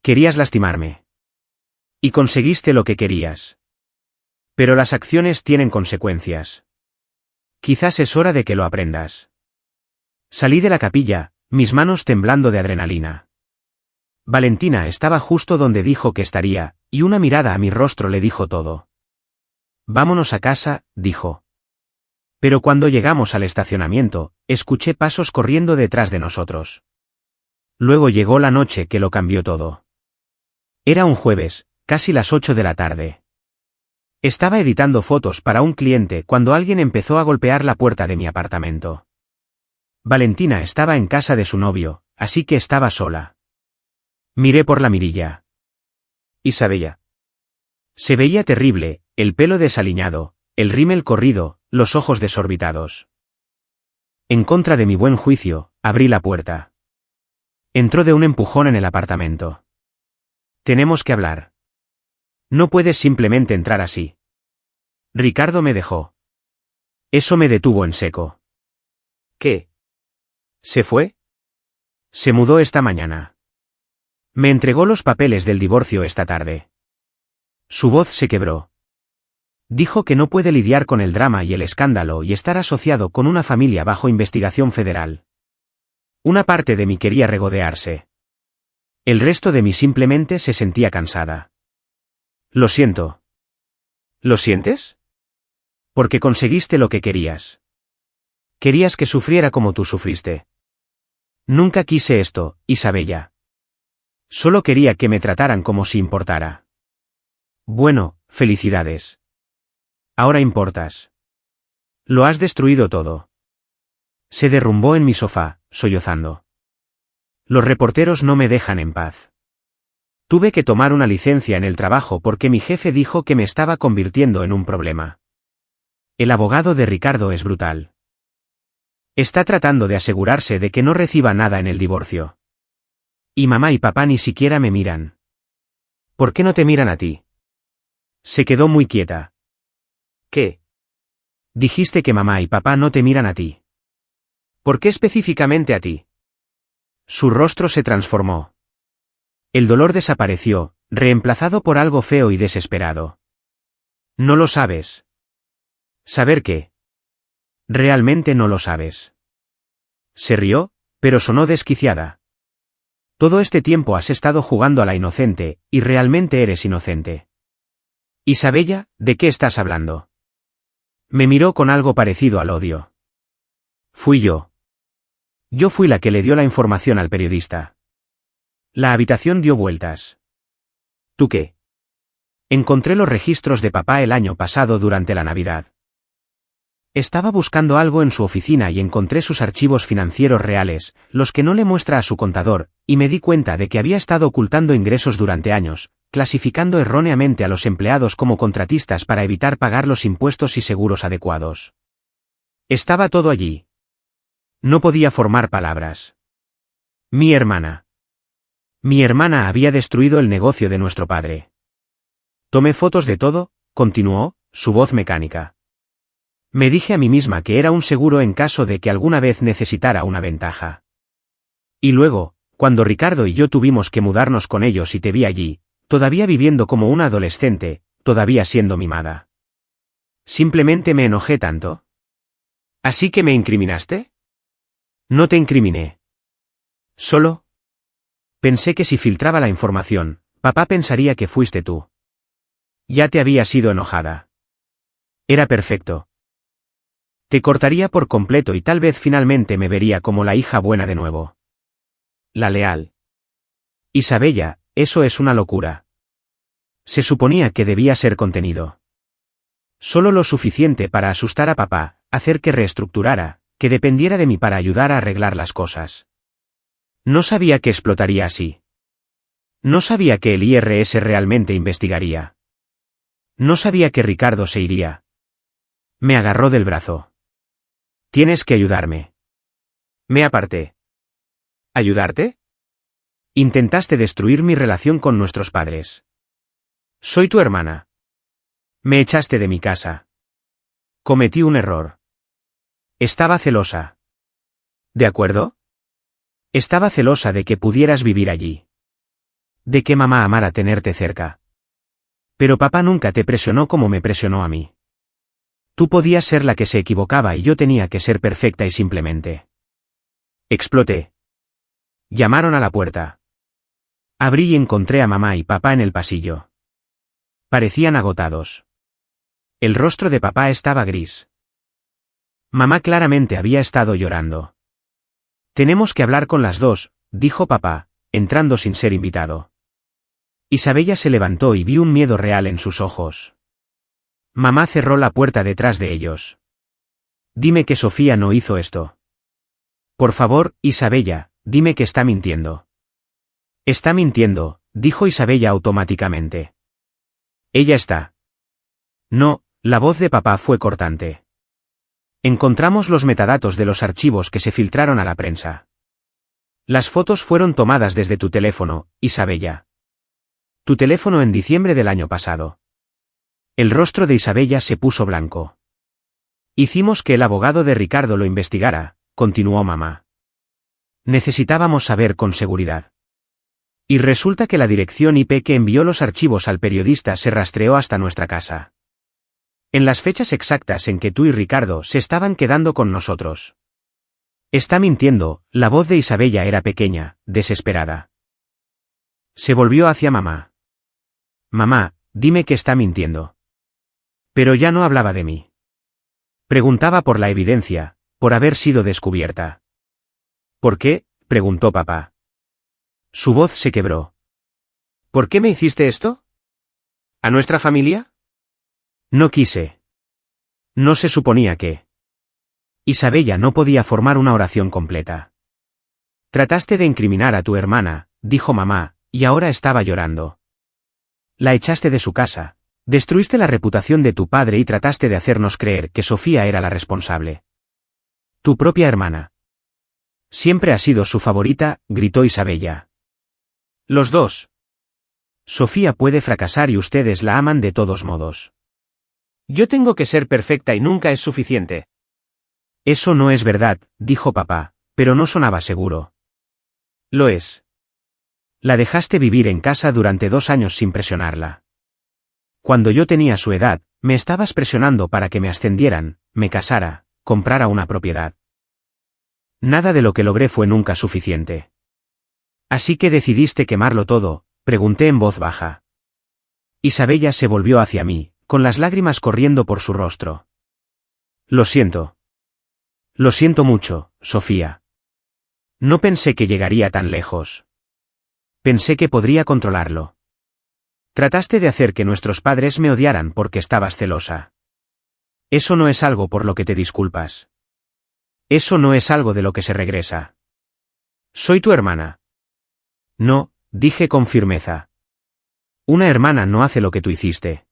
Querías lastimarme. Y conseguiste lo que querías. Pero las acciones tienen consecuencias. Quizás es hora de que lo aprendas. Salí de la capilla, mis manos temblando de adrenalina. Valentina estaba justo donde dijo que estaría, y una mirada a mi rostro le dijo todo. Vámonos a casa, dijo. Pero cuando llegamos al estacionamiento, escuché pasos corriendo detrás de nosotros. Luego llegó la noche que lo cambió todo. Era un jueves, casi las 8 de la tarde. Estaba editando fotos para un cliente cuando alguien empezó a golpear la puerta de mi apartamento. Valentina estaba en casa de su novio, así que estaba sola. Miré por la mirilla. Isabella. Se veía terrible, el pelo desaliñado, el rímel corrido, los ojos desorbitados. En contra de mi buen juicio, abrí la puerta. Entró de un empujón en el apartamento. Tenemos que hablar. No puedes simplemente entrar así. Ricardo me dejó. Eso me detuvo en seco. ¿Qué? ¿Se fue? Se mudó esta mañana. Me entregó los papeles del divorcio esta tarde. Su voz se quebró. Dijo que no puede lidiar con el drama y el escándalo y estar asociado con una familia bajo investigación federal. Una parte de mí quería regodearse. El resto de mí simplemente se sentía cansada. Lo siento. ¿Lo sientes? Porque conseguiste lo que querías. Querías que sufriera como tú sufriste. Nunca quise esto, Isabella. Solo quería que me trataran como si importara. Bueno, felicidades. Ahora importas. Lo has destruido todo. Se derrumbó en mi sofá, sollozando. Los reporteros no me dejan en paz. Tuve que tomar una licencia en el trabajo porque mi jefe dijo que me estaba convirtiendo en un problema. El abogado de Ricardo es brutal. Está tratando de asegurarse de que no reciba nada en el divorcio. Y mamá y papá ni siquiera me miran. ¿Por qué no te miran a ti? Se quedó muy quieta. ¿Qué? Dijiste que mamá y papá no te miran a ti. ¿Por qué específicamente a ti? Su rostro se transformó. El dolor desapareció, reemplazado por algo feo y desesperado. No lo sabes. ¿Saber qué? Realmente no lo sabes. Se rió, pero sonó desquiciada. Todo este tiempo has estado jugando a la inocente, y realmente eres inocente. Isabella, ¿de qué estás hablando? Me miró con algo parecido al odio. Fui yo. Yo fui la que le dio la información al periodista. La habitación dio vueltas. ¿Tú qué? Encontré los registros de papá el año pasado durante la Navidad. Estaba buscando algo en su oficina y encontré sus archivos financieros reales, los que no le muestra a su contador, y me di cuenta de que había estado ocultando ingresos durante años, clasificando erróneamente a los empleados como contratistas para evitar pagar los impuestos y seguros adecuados. Estaba todo allí. No podía formar palabras. Mi hermana. Mi hermana había destruido el negocio de nuestro padre. Tomé fotos de todo, continuó, su voz mecánica. Me dije a mí misma que era un seguro en caso de que alguna vez necesitara una ventaja. Y luego, cuando Ricardo y yo tuvimos que mudarnos con ellos y te vi allí, todavía viviendo como una adolescente, todavía siendo mimada. Simplemente me enojé tanto. ¿Así que me incriminaste? No te incriminé. Solo pensé que si filtraba la información, papá pensaría que fuiste tú. Ya te habías ido enojada. Era perfecto. Te cortaría por completo y tal vez finalmente me vería como la hija buena de nuevo. La leal. Isabella, eso es una locura. Se suponía que debía ser contenido. Solo lo suficiente para asustar a papá, hacer que reestructurara, que dependiera de mí para ayudar a arreglar las cosas. No sabía que explotaría así. No sabía que el IRS realmente investigaría. No sabía que Ricardo se iría. Me agarró del brazo. Tienes que ayudarme. Me aparté. ¿Ayudarte? Intentaste destruir mi relación con nuestros padres. Soy tu hermana. Me echaste de mi casa. Cometí un error. Estaba celosa. ¿De acuerdo? Estaba celosa de que pudieras vivir allí. De que mamá amara tenerte cerca. Pero papá nunca te presionó como me presionó a mí. Tú podías ser la que se equivocaba y yo tenía que ser perfecta y simplemente. Exploté. Llamaron a la puerta. Abrí y encontré a mamá y papá en el pasillo. Parecían agotados. El rostro de papá estaba gris. Mamá claramente había estado llorando. Tenemos que hablar con las dos, dijo papá, entrando sin ser invitado. Isabella se levantó y vi un miedo real en sus ojos. Mamá cerró la puerta detrás de ellos. Dime que Sofía no hizo esto. Por favor, Isabella, dime que está mintiendo. Está mintiendo, dijo Isabella automáticamente. Ella está. No, la voz de papá fue cortante. Encontramos los metadatos de los archivos que se filtraron a la prensa. Las fotos fueron tomadas desde tu teléfono, Isabella. Tu teléfono en diciembre del año pasado. El rostro de Isabella se puso blanco. Hicimos que el abogado de Ricardo lo investigara, continuó mamá. Necesitábamos saber con seguridad. Y resulta que la dirección IP que envió los archivos al periodista se rastreó hasta nuestra casa. En las fechas exactas en que tú y Ricardo se estaban quedando con nosotros. Está mintiendo, la voz de Isabella era pequeña, desesperada. Se volvió hacia mamá. Mamá, dime que está mintiendo. Pero ya no hablaba de mí. Preguntaba por la evidencia, por haber sido descubierta. ¿Por qué?, preguntó papá. Su voz se quebró. ¿Por qué me hiciste esto? ¿A nuestra familia? No quise. No se suponía que. Isabella no podía formar una oración completa. Trataste de incriminar a tu hermana, dijo mamá, y ahora estaba llorando. La echaste de su casa, destruiste la reputación de tu padre y trataste de hacernos creer que Sofía era la responsable. Tu propia hermana. Siempre ha sido su favorita, gritó Isabella. Los dos. Sofía puede fracasar y ustedes la aman de todos modos. Yo tengo que ser perfecta y nunca es suficiente. Eso no es verdad, dijo papá, pero no sonaba seguro. Lo es. La dejaste vivir en casa durante 2 años sin presionarla. Cuando yo tenía su edad, me estabas presionando para que me ascendieran, me casara, comprara una propiedad. Nada de lo que logré fue nunca suficiente. Así que decidiste quemarlo todo, pregunté en voz baja. Isabella se volvió hacia mí, con las lágrimas corriendo por su rostro. Lo siento. Lo siento mucho, Sofía. No pensé que llegaría tan lejos. Pensé que podría controlarlo. Trataste de hacer que nuestros padres me odiaran porque estabas celosa. Eso no es algo por lo que te disculpas. Eso no es algo de lo que se regresa. Soy tu hermana. No, dije con firmeza. Una hermana no hace lo que tú hiciste.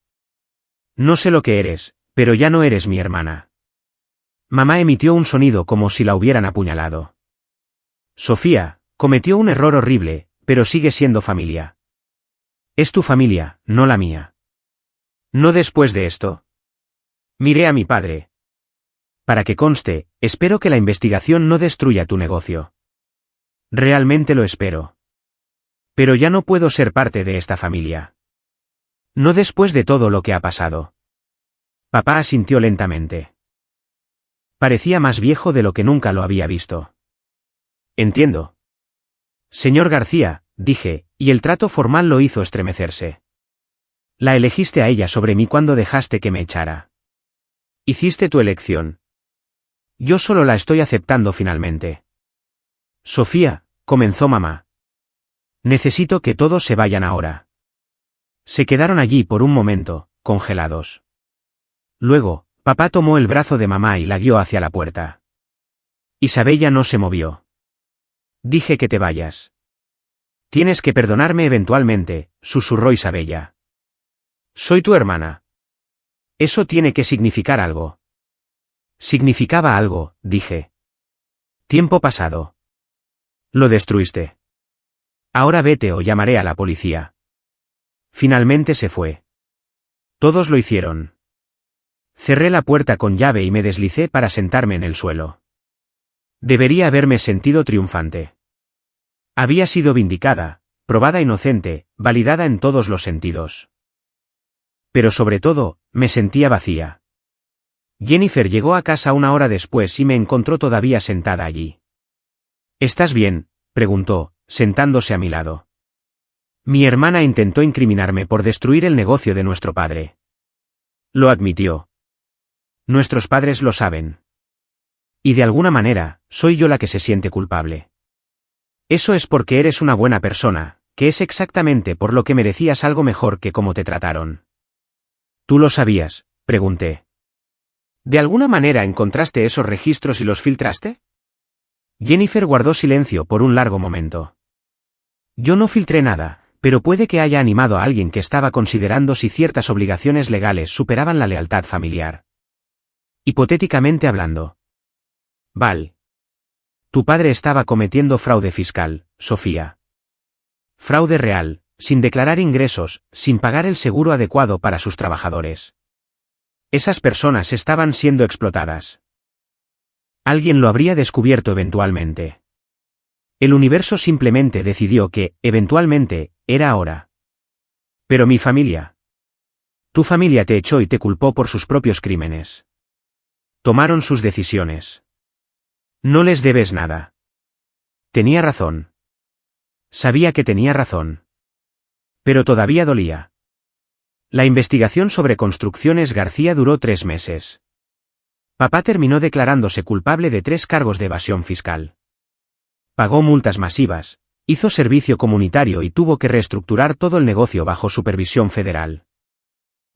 No sé lo que eres, pero ya no eres mi hermana. Mamá emitió un sonido como si la hubieran apuñalado. Sofía, cometió un error horrible, pero sigue siendo familia. Es tu familia, no la mía. No después de esto. Miré a mi padre. Para que conste, espero que la investigación no destruya tu negocio. Realmente lo espero. Pero ya no puedo ser parte de esta familia. No después de todo lo que ha pasado. Papá asintió lentamente. Parecía más viejo de lo que nunca lo había visto. Entiendo. Señor García, dije, y el trato formal lo hizo estremecerse. La elegiste a ella sobre mí cuando dejaste que me echara. Hiciste tu elección. Yo solo la estoy aceptando finalmente. Sofía, comenzó mamá. Necesito que todos se vayan ahora. Se quedaron allí por un momento, congelados. Luego, papá tomó el brazo de mamá y la guió hacia la puerta. Isabella no se movió. Dije que te vayas. Tienes que perdonarme eventualmente, susurró Isabella. Soy tu hermana. Eso tiene que significar algo. Significaba algo, dije. Tiempo pasado. Lo destruiste. Ahora vete o llamaré a la policía. Finalmente se fue. Todos lo hicieron. Cerré la puerta con llave y me deslicé para sentarme en el suelo. Debería haberme sentido triunfante. Había sido vindicada, probada inocente, validada en todos los sentidos. Pero sobre todo, me sentía vacía. Jennifer llegó a casa una hora después y me encontró todavía sentada allí. ¿Estás bien?, preguntó, sentándose a mi lado. Mi hermana intentó incriminarme por destruir el negocio de nuestro padre. Lo admitió. Nuestros padres lo saben. Y de alguna manera, soy yo la que se siente culpable. Eso es porque eres una buena persona, que es exactamente por lo que merecías algo mejor que cómo te trataron. ¿Tú lo sabías?, pregunté. ¿De alguna manera encontraste esos registros y los filtraste? Jennifer guardó silencio por un largo momento. Yo no filtré nada, pero puede que haya animado a alguien que estaba considerando si ciertas obligaciones legales superaban la lealtad familiar. Hipotéticamente hablando. Val. Tu padre estaba cometiendo fraude fiscal, Sofía. Fraude real, sin declarar ingresos, sin pagar el seguro adecuado para sus trabajadores. Esas personas estaban siendo explotadas. Alguien lo habría descubierto eventualmente. El universo simplemente decidió que, eventualmente, era ahora. Pero mi familia. Tu familia te echó y te culpó por sus propios crímenes. Tomaron sus decisiones. No les debes nada. Tenía razón. Sabía que tenía razón. Pero todavía dolía. La investigación sobre Construcciones García duró 3 meses. Papá terminó declarándose culpable de 3 cargos de evasión fiscal. Pagó multas masivas, hizo servicio comunitario y tuvo que reestructurar todo el negocio bajo supervisión federal.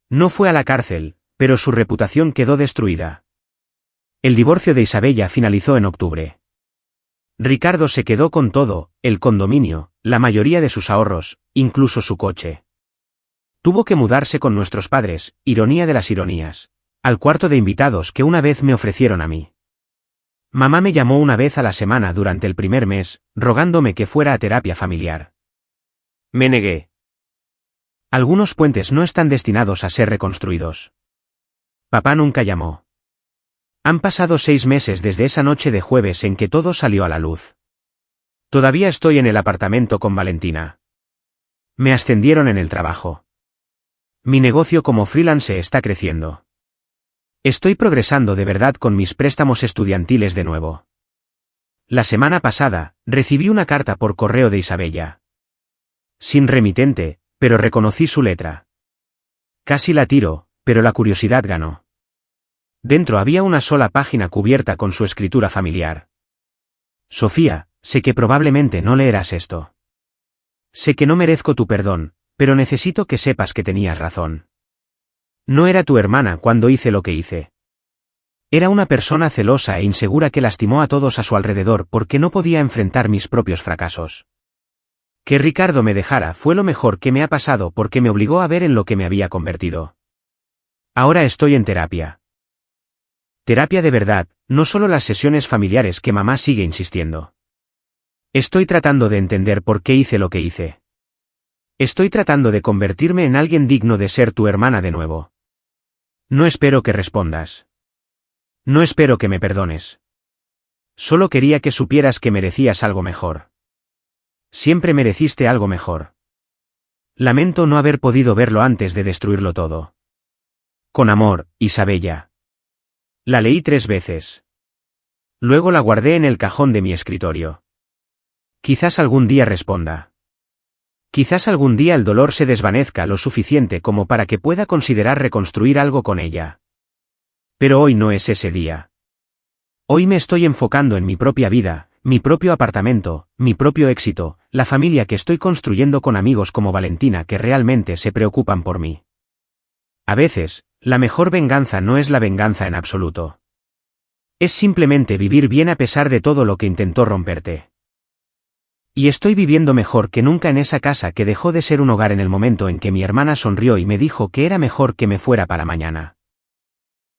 No fue a la cárcel, pero su reputación quedó destruida. El divorcio de Isabella finalizó en octubre. Ricardo se quedó con todo, el condominio, la mayoría de sus ahorros, incluso su coche. Tuvo que mudarse con nuestros padres, ironía de las ironías, al cuarto de invitados que una vez me ofrecieron a mí. Mamá me llamó una vez a la semana durante el primer mes, rogándome que fuera a terapia familiar. Me negué. Algunos puentes no están destinados a ser reconstruidos. Papá nunca llamó. Han pasado 6 meses desde esa noche de jueves en que todo salió a la luz. Todavía estoy en el apartamento con Valentina. Me ascendieron en el trabajo. Mi negocio como freelance está creciendo. Estoy progresando de verdad con mis préstamos estudiantiles de nuevo. La semana pasada, recibí una carta por correo de Isabella. Sin remitente, pero reconocí su letra. Casi la tiro, pero la curiosidad ganó. Dentro había una sola página cubierta con su escritura familiar. Sofía, sé que probablemente no leerás esto. Sé que no merezco tu perdón, pero necesito que sepas que tenías razón. No era tu hermana cuando hice lo que hice. Era una persona celosa e insegura que lastimó a todos a su alrededor porque no podía enfrentar mis propios fracasos. Que Ricardo me dejara fue lo mejor que me ha pasado porque me obligó a ver en lo que me había convertido. Ahora estoy en terapia. Terapia de verdad, no solo las sesiones familiares que mamá sigue insistiendo. Estoy tratando de entender por qué hice lo que hice. Estoy tratando de convertirme en alguien digno de ser tu hermana de nuevo. No espero que respondas. No espero que me perdones. Solo quería que supieras que merecías algo mejor. Siempre mereciste algo mejor. Lamento no haber podido verlo antes de destruirlo todo. Con amor, Isabella. La leí 3 veces. Luego la guardé en el cajón de mi escritorio. Quizás algún día responda. Quizás algún día el dolor se desvanezca lo suficiente como para que pueda considerar reconstruir algo con ella. Pero hoy no es ese día. Hoy me estoy enfocando en mi propia vida, mi propio apartamento, mi propio éxito, la familia que estoy construyendo con amigos como Valentina que realmente se preocupan por mí. A veces, la mejor venganza no es la venganza en absoluto. Es simplemente vivir bien a pesar de todo lo que intentó romperte. Y estoy viviendo mejor que nunca en esa casa que dejó de ser un hogar en el momento en que mi hermana sonrió y me dijo que era mejor que me fuera para mañana.